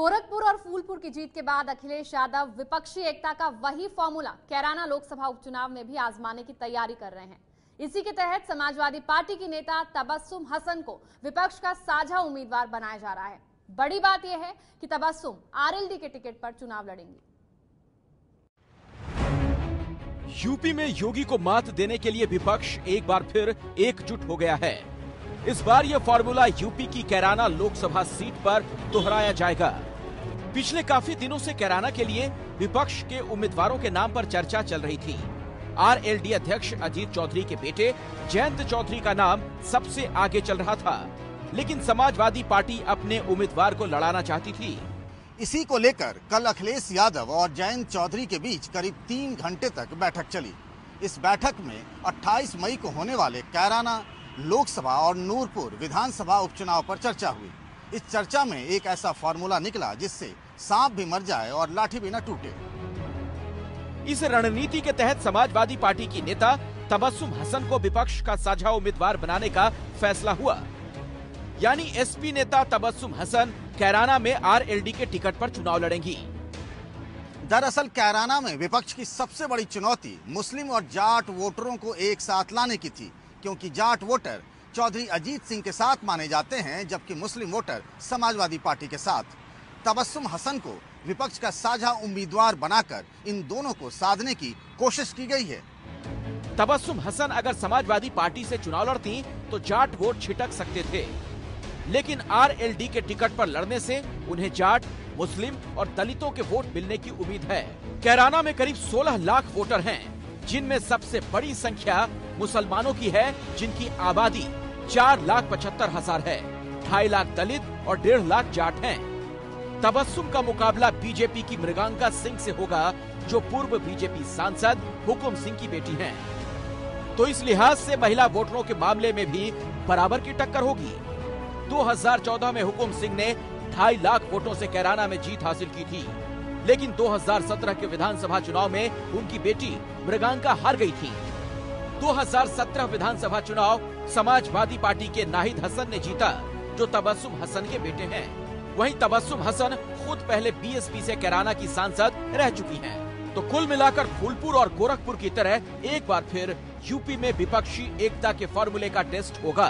गोरखपुर और फूलपुर की जीत के बाद अखिलेश यादव विपक्षी एकता का वही फॉर्मूला कैराना लोकसभा उपचुनाव में भी आजमाने की तैयारी कर रहे हैं। इसी के तहत समाजवादी पार्टी की नेता तबस्सुम हसन को विपक्ष का साझा उम्मीदवार बनाया जा रहा है। बड़ी बात यह है कि तबस्सुम आरएलडी के टिकट पर चुनाव लड़ेंगी। यूपी में योगी को मात देने के लिए विपक्ष एक बार फिर एकजुट हो गया है। इस बार यह फॉर्मूला यूपी की कैराना लोकसभा सीट पर दोहराया जाएगा। पिछले काफी दिनों से कैराना के लिए विपक्ष के उम्मीदवारों के नाम पर चर्चा चल रही थी। आरएलडी अध्यक्ष अजीत चौधरी के बेटे जयंत चौधरी का नाम सबसे आगे चल रहा था, लेकिन समाजवादी पार्टी अपने उम्मीदवार को लड़ाना चाहती थी। इसी को लेकर कल अखिलेश यादव और जयंत चौधरी के बीच करीब 3 घंटे तक बैठक चली। इस बैठक में 28 मई को होने वाले कैराना लोकसभा और नूरपुर विधानसभा उपचुनाव पर चर्चा हुई। इस चर्चा में एक ऐसा फॉर्मूला निकला जिससे सांप भी मर जाए और लाठी भी न टूटे। इस रणनीति के तहत समाजवादी पार्टी की नेता तबस्सुम हसन को विपक्ष का साझा उम्मीदवार बनाने का फैसला हुआ। यानी एसपी नेता तबस्सुम हसन कैराना में आरएलडी के टिकट पर चुनाव लड़ेंगी। दरअसल कैराना में विपक्ष की सबसे बड़ी चुनौती मुस्लिम और जाट वोटरों को एक साथ लाने की थी, क्योंकि जाट वोटर चौधरी अजीत सिंह के साथ माने जाते हैं, जबकि मुस्लिम वोटर समाजवादी पार्टी के साथ। तबस्सुम हसन को विपक्ष का साझा उम्मीदवार बनाकर इन दोनों को साधने की कोशिश की गई है। तबस्सुम हसन अगर समाजवादी पार्टी से चुनाव लड़ती तो जाट वोट छिटक सकते थे, लेकिन आरएलडी के टिकट पर लड़ने से उन्हें जाट, मुस्लिम और दलितों के वोट मिलने की उम्मीद है। कैराना में करीब 16 लाख वोटर हैं, जिनमें सबसे बड़ी संख्या मुसलमानों की है, जिनकी आबादी 4,75,000 है। 2.5 लाख दलित और 1.5 लाख जाट हैं। तबस्सुम का मुकाबला बीजेपी की मृगांका सिंह से होगा, जो पूर्व बीजेपी सांसद हुकुम सिंह की बेटी हैं। तो इस लिहाज से महिला वोटरों के मामले में भी बराबर की टक्कर होगी। 2014 में हुकुम सिंह ने 2.5 लाख वोटों से कैराना में जीत हासिल की थी, लेकिन 2017 के विधानसभा चुनाव में उनकी बेटी मृगांका हार गई थी। 2017 विधानसभा चुनाव समाजवादी पार्टी के नाहिद हसन ने जीता, जो तबस्सुम हसन के बेटे हैं। वहीं तबस्सुम हसन खुद पहले बीएसपी से कैराना की सांसद रह चुकी हैं। तो कुल मिलाकर फूलपुर और गोरखपुर की तरह एक बार फिर यूपी में विपक्षी एकता के फॉर्मूले का टेस्ट होगा।